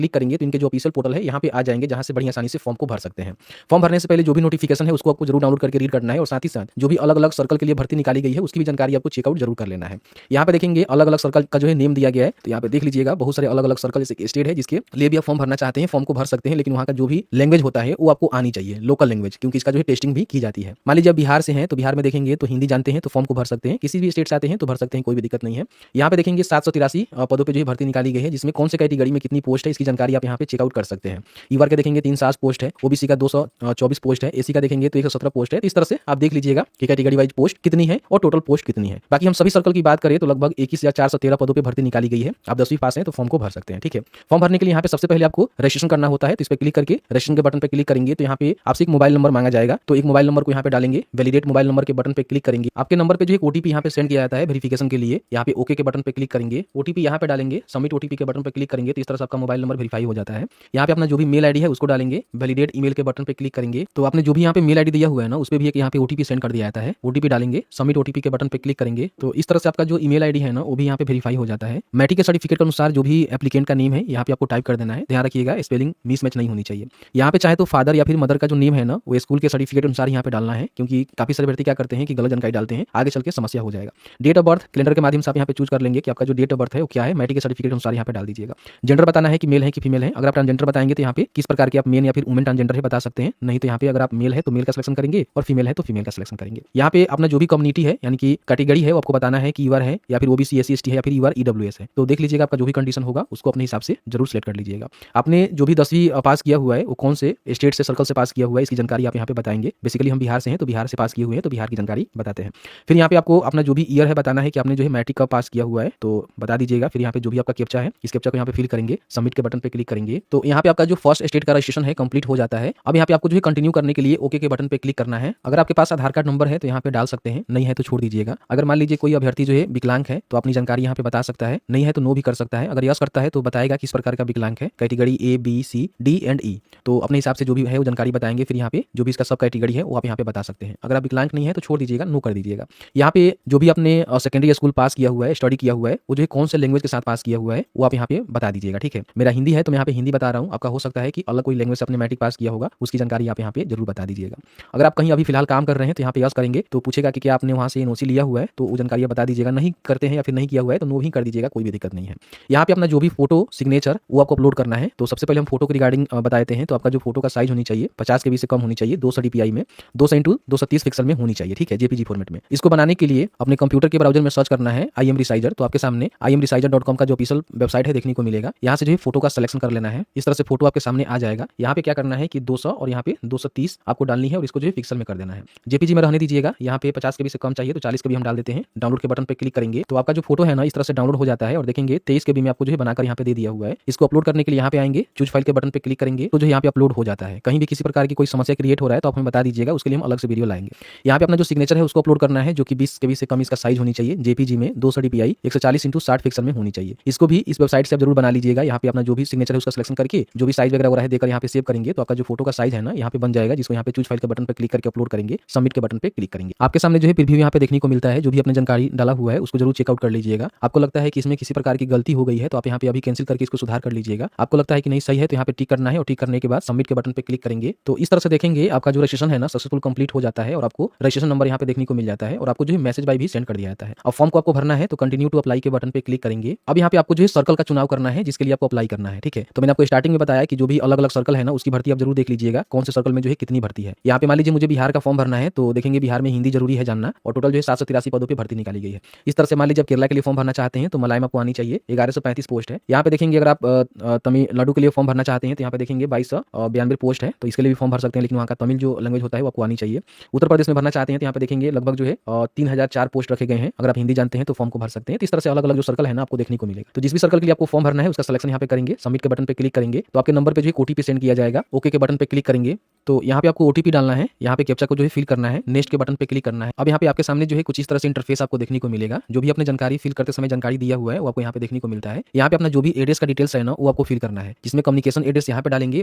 Click करेंगे तो इनके जो ऑफिशियल पोर्टल है यहाँ पे आ जाएंगे, जहाँ से बड़ी आसानी से फॉर्म को भर सकते हैं। फॉर्म भरने से पहले जो भी नोटिफिकेशन है उसको आपको जरूर डाउनलोड करके रीड करना है, और साथ ही साथ जो भी अलग अलग सर्कल के लिए भर्ती निकाली गई है उसकी भी जानकारी आपको चेकआउट जरूर कर लेना है। यहाँ पे देखेंगे अलग अलग सर्कल का जो है नेम दिया गया है, तो यहाँ पे देख लीजिएगा बहुत सारे अलग अलग सर्कल जैसे स्टेट है जिसके लिए भी आप फॉर्म भरना चाहते हैं, फॉर्म को भर सकते हैं, लेकिन वहाँ का जो भी लैंग्वेज होता है वो आपको आनी चाहिए, लोकल लैंग्वेज, क्योंकि इसका जो है टेस्टिंग भी की जाती है। मान लीजिए आप बिहार से हैं तो बिहार में देखेंगे तो हिंदी जानते हैं तो फॉर्म को भर सकते हैं, किसी भी स्टेट से आते हैं तो भर सकते हैं, कोई भी दिक्कत नहीं है। यहाँ पे देखेंगे 783 पदों पे जो है भर्ती निकाली गई है, जिसमें कौन से कैटेगरी में कितनी पोस्ट है इसकी जानकारी आप यहाँ पे चेकआउट कर सकते हैं। ईवर के देखेंगे 360 पोस्ट है, ओबीसी का 224 पोस्ट है, एसी का देखेंगे तो 117 पोस्ट है। इस तरह से आप देख लीजिएगा कि कैटेगरी वाइज पोस्ट कितनी है और टोटल पोस्ट कितनी है। बाकी हम सभी सर्कल की बात करें तो लगभग 21,413 पदों पर भर्ती निकाली गई है। आप 10वीं पास हैं तो फॉर्म को भर सकते हैं, ठीक है। फॉर्म भरने के लिए यहाँ पे सबसे पहले आपको रजिस्ट्रेशन करना होता है, तो इस पर क्लिक करके रजिस्ट्रेशन के बटन पर क्लिक करेंगे तो यहाँ पे आपसे एक मोबाइल नंबर मांगा जाएगा, तो एक मोबाइल नंबर को यहाँ पे डालेंगे, वैलिडेट मोबाइल नंबर के बटन पे क्लिक करेंगे। आपके नंबर पे जो है ओटीपी यहाँ पे सेंड किया जाता है वेरिफिकेशन के लिए, यहाँ पे ओके के बटन पे क्लिक करेंगे, ओटीपी यहाँ पे डालेंगे, सबमिट ओटीपी के बटन पे क्लिक करेंगे तो इस तरह से आपका मोबाइल नंबर वेरीफाई हो जाता है। यहाँ पे अपना जो भी मेल आईडी है उसको डालेंगे, वैलिडेट ईमेल के बटन पे क्लिक करेंगे, तो आपने जो भी यहाँ पे मेल आईडी दिया हुआ है ना उस पर भी एक यहाँ पे ओटीपी सेंड कर दिया जाता है, ओटीपी डालेंगे, सबमिट ओटीपी के बटन पे क्लिक करेंगे, तो इस तरह से आपका जो ईमेल आईडी है ना वो भी यहाँ पे वेरीफाई हो जाता है। मैट्रिक के सर्टिफिकेट के अनुसार जो भी एप्लीकेंट का नेम है यहाँ पे आपको टाइप कर देना है, ध्यान रखिएगा स्पेलिंग मिसमैच नहीं होनी चाहिए। यहाँ पे चाहे तो फादर या फिर मदर का जो नेम है ना वो स्कूल के सर्टिफिकेट अनुसार यहाँ पे डालना है, क्योंकि काफी सारे व्यक्ति क्या करते हैं कि गलत जानकारी डालते हैं, आगे चल के समस्या हो जाएगा। डेट ऑफ बर्थ कैलेंडर के माध्यम से आप यहाँ पे चूज कर लेंगे कि आपका जो डेट ऑफ बर्थ है वो क्या है, मैट्रिक के सर्टिफिकेट अनुसार यहाँ पे डाल दीजिएगा। जेंडर बताना है कि मेल है कि फीमेल है, अगर आप ट्रांसजेंडर बताएंगे तो यहाँ पे किस प्रकार के आप मेन या फिर वुमेन ट्रांसजेंडर है बता सकते हैं, नहीं तो यहाँ पे अगर आप मेल है तो मेल का सिलेक्शन करेंगे और फीमेल है तो फीमेल का सिलेक्शन करेंगे। यहाँ पे अपना जो भी कम्युनिटी है यानी कि कैटेगरी है वो आपको बताना है कि ईवर है या फिर ओबीसी एससी एसटी है या फिर ईवर ईडब्ल्यूएस है, तो देख लीजिएगा आपका जो भी कंडीशन होगा उसको अपने हिसाब से जरूर सेलेक्ट कर लीजिएगा। आपने जो भी 10वीं पास किया हुआ है वो कौन से स्टेट से सर्कल से पास किया हुआ है इसकी जानकारी आप यहाँ पे बताएंगे। बेसिकली हम बिहार से हैं तो बिहार से पास किए हुए हैं तो बिहार की जानकारी बताते हैं। फिर यहाँ पे आपको अपना जो भी ईयर है बताना है कि आपने जो है मैट्रिक का पास किया हुआ है तो बता दीजिएगा। फिर यहाँ पे जो भी आपका कैप्चा है इस कैप्चा को यहाँ पे फिल करेंगे, सबमिट के बटन पे क्लिक करेंगे, तो यहाँ पे आपका जो फर्स्ट स्टेट का रजिस्ट्रेशन है कंप्लीट हो जाता है। अब यहाँ पे आपको जो है कंटिन्यू करने के लिए ओके के बटन पे क्लिक करना है। अगर आपके पास आधार कार्ड नंबर है तो यहाँ पे डाल सकते हैं, नहीं है तो छोड़ दीजिएगा। अगर मान लीजिए कोई अभ्यर्थी जो है विकलांग है तो अपनी जानकारी यहाँ पे बता सकता है, नहीं है तो नो भी कर सकता है। अगर यस करता है तो बताएगा किस प्रकार का विकलांग है, category A B C D and E, तो अपने हिसाब से जो भी है वो जानकारी बताएंगे। फिर यहाँ पे जो भी इसका सब कैटेगरी है वो आप यहाँ पे बता सकते हैं। अगर आप विकलांग नहीं है तो छोड़ दीजिएगा, नो कर दीजिएगा। यहाँ पे जो भी आपने सेकेंडरी स्कूल पास किया हुआ है, स्टडी किया हुआ है, वो जो है कौन से लैंग्वेज के साथ पास किया हुआ है वो आप यहाँ पे बता दीजिएगा, ठीक है। मेरा हिंदी है तो मैं यहाँ पे हिंदी बता रहा हूँ, आपका हो सकता है कि अलग कोई लैंग्वेज से अपने मैट्रिक पास किया होगा, उसकी जानकारी आप यहाँ पे जरूर बता दीजिएगा। अगर आप कहीं अभी फिलहाल काम कर रहे हैं तो यहाँ पे यस करेंगे तो पूछेगा कि क्या आपने वहाँ से एनओसी लिया हुआ है, तो वो जानकारी आप बता दीजिएगा। नहीं करते हैं या फिर नहीं किया हुआ है तो नो ही कर दीजिएगा, कोई भी दिक्कत नहीं है। यहाँ पे अपना जो भी फोटो सिग्नेचर वो आपको अपलोड करना है। तो सबसे पहले हम फोटो के रिगार्डिंग बताते हैं, तो आपका जो फोटो का साइज होनी चाहिए 50 के बी से कम होनी चाहिए, 200 DPI में 200x230 पिक्सल में होनी चाहिए, ठीक है, जेपीजी फॉर्मेट में। इसको बनाने के लिए अपने कंप्यूटर के ब्राउजर में सर्च करना है IM Resizer, तो आपके सामने imresizer.com का जो ऑफिशियल वेबसाइट है देखने को मिलेगा। यहाँ से जो है फोटो का सिलेक्शन कर लेना है, इस तरह से फोटो आपके सामने आ जाएगा। यहाँ पे क्या करना है कि 200 और यहाँ पे 230 आपको डालनी है और इसको जो है पिक्सल में कर देना है। जेपीजी में रहने दीजिएगा। यहाँ पे 50 के बी से कम चाहिए तो 40 के बी हम डाल देते हैं। डाउनलोड के बटन पे क्लिक करेंगे तो आपका जो फोटो है ना इस तरह से डाउनलोड हो जाता है और देखेंगे 23 के बी में आपको जो है बनाकर यहाँ पे दे दिया हुआ है। इसको अपलोड करने के लिए यहाँ पे आएंगे, चूज फाइल के बटन पे क्लिक करेंगे तो जो यहाँ पे अपलोड हो जाता है। कहीं भी किसी प्रकार की कोई समस्या क्रिएट हो रहा है तो आप हमें बता दीजिएगा, उसके लिए हम अलग से वीडियो लाएंगे। यहाँ पे अपना जो सिग्नेचर है उसको अपलोड करना है, जो कि 20 KB से कम इसका साइज होनी चाहिए, जेपीजी में 200 DPI 140x60 पिक्सल में होनी चाहिए। इसको भी इस वेबसाइट से आप जरूर बना लीजिएगा। यहाँ पे अपना जो भी सिग्नेचर है उसका सिलेक्शन करके जो भी साइज वगैरह देकर यहाँ पे सेव करेंगे तो आपका जो फोटो का साइज है ना यहाँ पे बन जाएगा, जिसको यहाँ पे चूज फाइल के बटन पे क्लिक करके अपलोड करेंगे, सबमिट के बटन पे क्लिक करेंगे। आपके सामने जो है प्रीव्यू यहाँ पे देखने को मिलता है, जो भी अपने जानकारी डाला हुआ है उसको जरूर चेकआउट कर लीजिएगा। आपको लगता है कि इसमें किसी प्रकार की गलती हो गई है तो आप यहाँ पे अभी कैंसिल करके इसको सुधार कर लीजिएगा। आपको लगता है कि नहीं सही है तो यहाँ पे टिक करना है और टिक करने के बाद सबमिट के बटन पे क्लिक करेंगे तो इस तरह से देखेंगे आपका जो रजिस्ट्रेशन है ना सक्सेसफुल कंप्लीट हो जाता है और आपको रजिस्ट्रेशन नंबर यहाँ पे देखने को मिल जाता है और आपको जो है मैसेज बाय भी सेंड कर दिया जाता है। अब फॉर्म को आपको भरना है तो कंटिन्यू टू अप्लाई के बटन पे क्लिक करेंगे। अब यहाँ पे आपको जो है सर्कल का चुनाव करना है जिसके लिए आपको अप्लाई करना है, ठीक है। तो मैंने आपको स्टार्टिंग में बताया कि जो भी अलग अलग सर्कल है ना उसकी भर्ती आप जरूर देख लीजिएगा, कौन से सर्कल में जो है कितनी भर्ती है। यहाँ पे मान लीजिए मुझे बिहार का फॉर्म भरना है तो देखेंगे बिहार में हिंदी जरूरी है जानना और टोटल जो है 783 पदों पर भर्ती निकाली गई है। इस तरह से मान लीजिए आप केरला के लिए फॉर्म भरना चाहते हैं तो मलाई में आपको आनी चाहिए, 1135 पोस्ट है। यहाँ पे देखेंगे अगर आप तमिलनाडु के लिए फॉर्म भरना चाहते हैं तो यहाँ पे देखेंगे 2292 पोस्ट है, तो इसके लिए भी फॉर्म भर सकते हैं, लेकिन वहाँ का तमिल जो लैंग्वेज होता है वो आपको आनी चाहिए। उत्तर प्रदेश में भरना चाहते हैं तो यहाँ पे देखेंगे लगभग जो है 3004 पोस्ट रखे गए हैं। अगर आप हिंदी जानते हैं तो फॉर्म को भर सकते हैं। तो इस तरह से अलग अलग जो सर्कल है ना आपको देखने को मिलेगा। तो जिस भी सर्कल के लिए आपको फॉर्म भरना है उसका सिलेक्शन यहाँ पे करेंगे, सबमिट के बटन पे क्लिक करेंगे तो आपके नंबर पे जो है ओटीपी सेंड किया जाएगा। ओके के बटन पे क्लिक करेंगे तो यहाँ पे आपको ओटीपी डालना है, यहाँ पे कैप्चा को जो है फिल करना है, नेक्स्ट के बटन पे क्लिक करना है। अब यहाँ पे आपके सामने जो है कुछ इस तरह से इंटरफेस आपको देखने को मिलेगा। जो भी आपने जानकारी फिल करते समय जानकारी दिया हुआ है वो आपको यहाँ पे देखने को मिलता है। यहाँ पे अपना जो भी एड्रेस का डिटेल्स है ना वो आपको फिल करना है, जिसमें कम्युनिकेशन एड्रेस यहाँ पे डालेंगे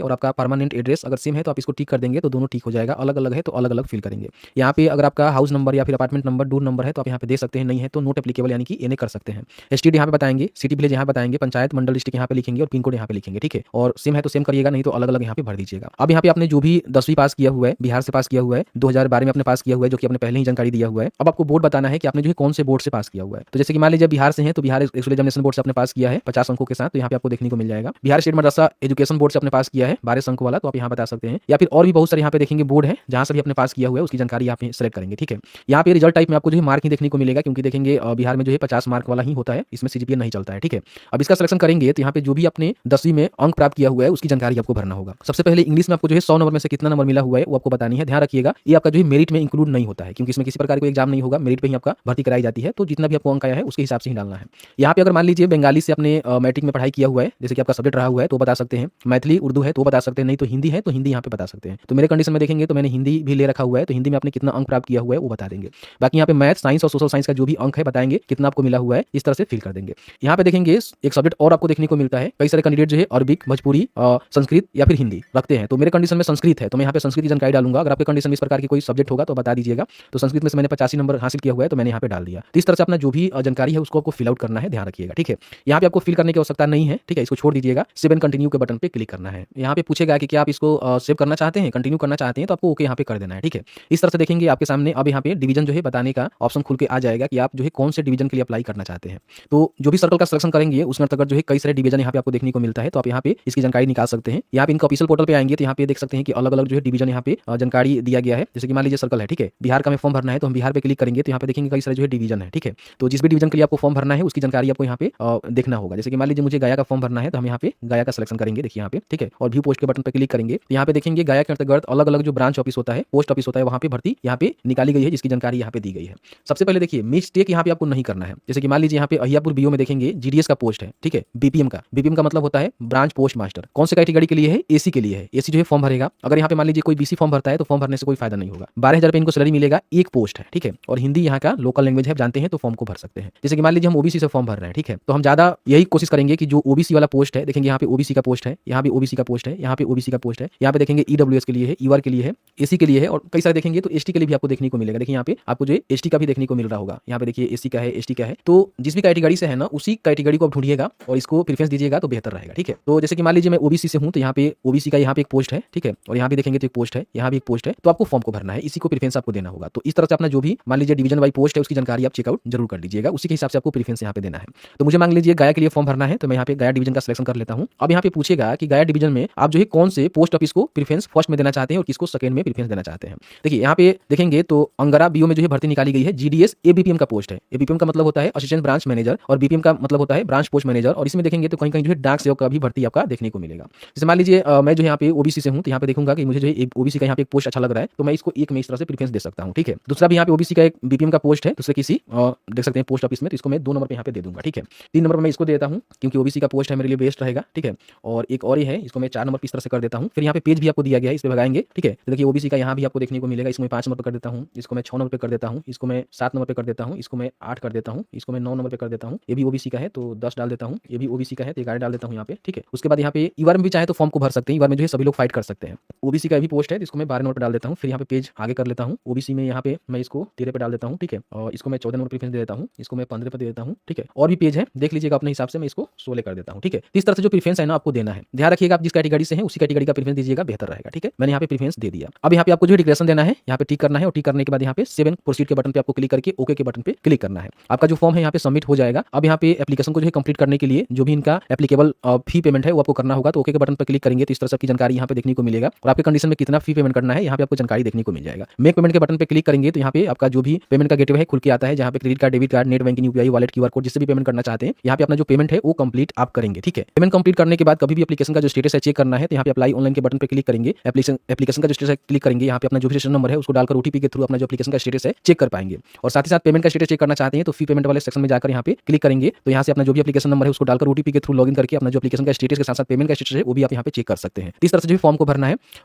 और आपका परमानेंट एड्रेस अगर सेम है तो आप इसको टिक कर देंगे तो दोनों ठीक हो जाएगा, अलग अलग है तो अलग अलग फिल करेंगे। यहाँ पे अगर आपका हाउस नंबर या फिर अपार्टमेंट नंबर, डोर नंबर है तो आप यहाँ पे दे सकते हैं, नहीं है तो नोट एप्लीकेबल यानी कि इन्हें कर सकते हैं। एसटीडी यहाँ पे बताएंगे, सिटी विलेज यहाँ बताएंगे, पंचायत मंडल डिस्ट्रिक्ट यहाँ पे लिखेंगे और पिन कोड यहाँ पे लिखेंगे, ठीक है। और सेम है तो सेम करिएगा, नहीं तो अलग अलग यहाँ पे भर दीजिएगा। अब यहाँ पे आपने जो भी 10वीं पास किया हुआ है, बिहार से पास किया हुआ है, 2012 में आपने पास किया हुआ है, जो कि आपने पहले ही जानकारी दिया हुआ है। अब आपको बोर्ड बताना है कि आपने जो है कौन से बोर्ड से पास किया हुआ है। तो जैसे कि मान लीजिए बिहार से हैं तो बिहार स्कूल एग्जामिनेशन बोर्ड से आपने पास किया है 50 अंकों के साथ, तो यहाँ पे आपको देखने को मिल जाएगा। बिहार स्टेट मदरसा एजुकेशन बोर्ड से आपने पास किया है 12 अंकों वाला, तो आप यहाँ बता सकते हैं। या फिर और भी बहुत सारे यहाँ पे देखेंगे बोर्ड है जहाँ से भी आपने पास किया हुआ है, उसकी जानकारी यहाँ पे सेलेक्ट करेंगे, ठीक है। यहाँ पे रिजल्ट टाइप में आपको जो है मार्क ही देखने को मिलेगा, क्योंकि देखेंगे बिहार में जो है 50 मार्क वाला ही होता है, इसमें सीजीपीए नहीं चलता है, ठीक है। अब इसका सिलेक्शन करेंगे तो यहाँ पे जो भी आपने 10वीं में अंक प्राप्त किया हुआ है उसकी जानकारी आपको भरना होगा। सबसे पहले इंग्लिश में आपको जो है 100 नंबर में से कितना नंबर मिला हुआ है वो आपको बतानी है। ध्यान रखिएगा ये आपका जो है मेरिट में इंक्लूड नहीं होता है, क्योंकि इसमें किसी प्रकार का एग्जाम नहीं होगा, मेरिट पे ही आपका भर्ती कराई जाती है। तो जितना भी आपको अंक आया है उसके हिसाब से ही डालना है। यहाँ पे अगर मान लीजिए बंगाली से आपने मैट्रिक में पढ़ाई किया हुआ है, जैसे कि आपका सब्जेक्ट रहा हुआ है तो बता सकते हैं, मैथिली उर्दू है तो बता सकते हैं, नहीं तो हिंदी है तो हिंदी यहाँ पे बता सकते हैं। तो मेरे कंडीशन में देखेंगे तो मैंने हिंदी भी ले रखा हुआ है, तो हिंदी में आपने कितना अंक प्राप्त किया हुआ है वो बता देंगे। बाकी यहाँ पे मैथ, साइंस और सोशल साइंस का जो भी अंक है बताएंगे कितना आपको मिला हुआ है, इस तरह से फिल कर देंगे। यहाँ पे देखेंगे एक सब्जेक्ट और आपको देखने को मिलता है, कई सारे कैंडिडेट जो है अरबिक, भोजपुरी, संस्कृत या फिर हिंदी रखते हैं। तो मेरे कंडीशन में संस्कृत है तो मैं यहाँ पे संस्कृत की जानकारी डालूंगा। अगर आपके कंडीशन में इस प्रकार की कोई सब्जेक्ट होगा तो बता दीजिएगा। तो संस्कृत में से मैंने 85 नंबर हासिल किया हुआ है तो मैंने यहाँ पे डाल दिया। तो इस तरह से अपना जो भी जानकारी है उसको आपको फिल आउट करना है, ध्यान रखिएगा, ठीक है। यहाँ पे आपको फिल करने की आवश्यकता नहीं है, ठीक है, इसको छोड़ दीजिएगा। सेव एंड कंटिन्यू के बटन पे क्लिक करना है। यहाँ पे पूछेगा कि क्या आप इसको सेव करना चाहते हैं, कंटिन्यू करना चाहते हैं, तो आपको ओके यहाँ पे कर देना है, ठीक है। इस तरह से देखेंगे आपके सामने अब यहाँ पे डिवीजन जो है बताने का ऑप्शन खुल के आ जाएगा कि आप जो है कौन से डिवीजन के लिए अप्लाई करना चाहते हैं। तो जो भी सर्कल का सिलेक्शन करेंगे उसमें अंतर्गत जो है कई सारे डिवीजन यहाँ पे आपको देखने को मिलता है, तो आप यहाँ पे इसकी जानकारी निकाल सकते हैं। यहाँ पे इनका ऑफिशियल पोर्टल पे आएंगे तो यहाँ पे देख सकते हैं कि अलग अलग जो है डिवीजन यहाँ पे जानकारी दिया गया है। जैसे कि मान लीजिए सर्कल है, ठीक है, बिहार का में फॉर्म भरना है तो हम बिहार पे क्लिक करेंगे तो यहाँ पे देखेंगे कई सारे जो है डिवीजन है, ठीक है। तो जिस भी डिवीजन के लिए आपको फॉर्म भरना है उसकी जानकारी आपको यहाँ पे देखना होगा। जैसे कि मान लीजिए मुझे गया का फॉर्म भरना है तो हम यहाँ पे गया का सिलेक्शन करेंगे, देखिए यहाँ पे, ठीक है। और व्यू पोस्ट के बटन पे क्लिक करेंगे तो यहाँ पे देखेंगे गया के अंतर्गत अलग अलग जो ब्रांच ऑफिस होता है, पोस्ट ऑफिस होता है, वहाँ पे भर्ती यहाँ पे निकाली गई है, जिसकी जानकारी यहाँ पे दी गई है। सबसे पहले देखिए मिस्टेक यहाँ पे आपको नहीं करना है। जैसे कि मान लीजिए यहाँ पे अहियापुर बीओ में देखेंगे जीडीएस का पोस्ट है, ठीक है, बीपीएम का मतलब होता है ब्रांच पोस्ट मास्टर। कौन से कैटेगरी के लिए है, एसी के लिए है। एसी जो है फॉर्म भरेगा। अगर यहाँ पे मान लीजिए कोई बीसी फॉर्म भरता है तो फॉर्म भरने से कोई फायदा नहीं होगा। 12,000 रुपये इनको सैलरी मिलेगा, एक पोस्ट है, ठीक है। और हिंदी यहाँ का लोकल लैंग्वेज है, जानते हैं, तो फॉर्म को भर सकते हैं। जैसे कि मान लीजिए हम ओबीसी से फॉर्म भर रहे हैं, ठीक है, तो हम ज्यादा यही कोशिश करेंगे कि जो ओबीसी वाला पोस्ट है, देखेंगे यहाँ पे ओबीसी का पोस्ट है, यहाँ पे ओबीसी का पोस्ट है, यहाँ पे ओबीसी का पोस्ट है, यहाँ पे देखेंगे ईडब्ल्यूएस के लिए है, ईआर के लिए है, एसी के लिए है, और कई सारे देखेंगे तो एसटी के लिए भी आपको देखने को मिलेगा। देखिए यहाँ पे आपको जो एसटी का भी देखने को मिल रहा होगा। यहाँ पे देखिए एससी का है, एसटी का है। तो जिस भी कैटेगरी से है ना उसी कैटेगरी को आप ढूंढिएगा और इसको प्रेफरेंस दीजिएगा तो बेहतर रहेगा, ठीक है। तो जैसे कि मान लीजिए मैं ओबीसी से हूँ तो यहाँ पे ओबीसी का यहाँ पे एक पोस्ट है, ठीक है, और यहाँ भी देखेंगे तो एक पोस्ट है, यहाँ भी एक पोस्ट है, तो आपको फॉर्म को भरना है, इसी को प्रेफरेंस आपको देना होगा। तो इस तरह से अपना जो भी मान लीजिए डिवीजन वाई पोस्ट है उसकी जानकारी आप चेकआउट जरूर कर लीजिएगा, उसी के हिसाब से आपको प्रेफरेंस यहाँ पे देना है। तो मुझे मान लीजिए गया के लिए फॉर्म भरना है तो मैं यहाँ पे गया डिवीजन का सिलेक्शन कर लेता हूँ। अब यहाँ पे पूछेगा कि गया डिवीजन में आप जो है कौन से पोस्ट ऑफिस को प्रेफरेंस फर्स्ट में देना चाहते हैं और किसको सेकंड में प्रेफरेंस देना चाहते हैं। देखिए यहाँ पे देखेंगे तो अंगरा बीओ में जो है भर्ती निकाली गई है, जीडीएस एबीपीएम का पोस्ट है। एबीपीएम का मतलब होता है असिस्टेंट ब्रांच मैनेजर और बीपीएम का मतलब होता है ब्रांच पोस्ट मैनेजर। और इसमें देखेंगे तो कहीं कहीं जो है डाक सेवक का भी भर्ती आपका देखने को मिलेगा। जैसे मान लीजिए मैं जो यहाँ पे ओबीसी से हूँ तो यहाँ पे देखूंगा कि मुझे जो है ओबीसी का यहाँ पे एक पोस्ट अच्छा लग रहा है तो मैं इसको एक में इस तरह से प्रेफरेंस दे सकता हूँ, ठीक है। दूसरा भी यहाँ पे ओबीसी का एक बीपीएम का पोस्ट है दूसरे किसी देख सकते हैं पोस्ट ऑफिस में, तो इसको मैं 2 नंबर पे यहाँ पे दे दूंगा, ठीक है। 3 नंबर पर मैं इसको देता हूँ क्योंकि ओबीसी का पोस्ट है मेरे लिए बेस्ट रहेगा, ठीक है। और एक और ही है, इसको मैं 4 नंबर इस तरह से कर देता हूँ। फिर यहाँ पे पेज भी आपको दिया गया है, इस पे भगाएंगे, ठीक है। तो देखिए ओबीसी का यहाँ भी आपको देखने को मिलेगा, इसको मैं 5 नंबर पर कर देता हूँ, इसको मैं 6 नंबर पे कर देता हूँ, इसको मैं 7 नंबर पे कर देता हूँ, इसको मैं 8 कर देता हूँ, इसको मैं 9 नंबर पे कर देता हूँ। ये भी ओबीसी का है तो 10 डाल देता हूँ, ये भी ओबीसी का है तो 11 डाल देता हूँ यहाँ पे, ठीक है। उसके बाद यहाँ पे ईआर में भी चाहे तो फॉर्म को भर सकते हैं, ईआर में जो है सभी लोग फाइट कर सकते हैं। ओबीसी का भी पोस्ट है इसको मैं 12 नंबर पे डाल देता हूँ। फिर यहाँ पे पेज आगे कर लेता हूँ, ओबीसी में यहाँ पे मैं इसको 13 पे डाल देता हूँ, ठीक है। और इसको मैं 14 नंबर प्रेफरेंस दे देता हूँ, इसको मैं 15 पे दे देता हूँ, ठीक है। और भी पेज है देख लीजिएगा अपने हिसाब से, मैं इसको 16 कर देता हूँ, ठीक है। इस तरह से जो प्रेफरेंस है ना आपको देना है, ध्यान रखिएगा आप जिस कैटेगरी से हैं उसी कैटेगरी का प्रेफरेंस दीजिएगा, बेहतर रहेगा, ठीक है। मैंने यहाँ पे प्रेफरेंस दे दिया। अब यहाँ पे आपको जो डिक्लेरेशन देना है, यहाँ पे टिक करना है और टिक करने के बाद यहाँ पे सेव एंड प्रोसीड के बटन पे आपको क्लिक करके ओके के बटन पे क्लिक करना है। आपका जो फॉर्म है यहाँ पे सबमिट हो जाएगा। अब यहाँ पे एप्लीकेशन को जो है कंप्लीट करने के लिए जो भी इनका एप्लीकेबल फी पेमेंट है वो आपको करना होगा। तो ओके के बटन पे क्लिक करेंगे तो इस तरह से आपकी जानकारी यहाँ पे देखने को मिलेगा और आपके कंडीशन में कितना फी पेमेंट करना है यहाँ पे आपको जानकारी देखने को मिल जाएगा। मेक पेमेंट के बटन पे क्लिक करेंगे तो यहाँ पे आपका जो भी पेमेंट का गेटवे है खुल के आता है, जहाँ पे credit card, debit card, net banking, UPI, wallet, QR code जिससे भी पेमेंट करना चाहते हैं यहाँ पे अपना जो पेमेंट है वो कंप्लीट आप करेंगे, ठीक है। पेमेंट कंप्लीट करने के बाद कभी भी एप्लीकेशन का जो स्टेटस है चेक करना है तो यहाँ पे अप्लाई ऑनलाइन के बटन पे क्लिक करेंगे, एप्लीकेशन का जो स्टेटस है क्लिक करेंगे, यहाँ पे अपना जो भी रजिस्ट्रेशन नंबर है उसको डालकर ओटीपी के थ्रू अपना जो एप्लीकेशन का स्टेटस है चेक कर पाएंगे। और साथ ही साथ पेमेंट का स्टेटस चेक करना चाहते हैं तो फी पेमेंट वाले सेक्शन में जाकर यहाँ पे क्लिक करेंगे तो यहाँ से अपना जो भी एप्लीकेशन नंबर है उसको डालकर ओटीपी के थ्रू लॉगिन करके अपना जो एप्लीकेशन का स्टेटस के साथ पेमेंट का स्टेटस है वो भी आप यहाँ पे चेक कर सकते हैं। इस तरह से जो फॉर्म को भरना है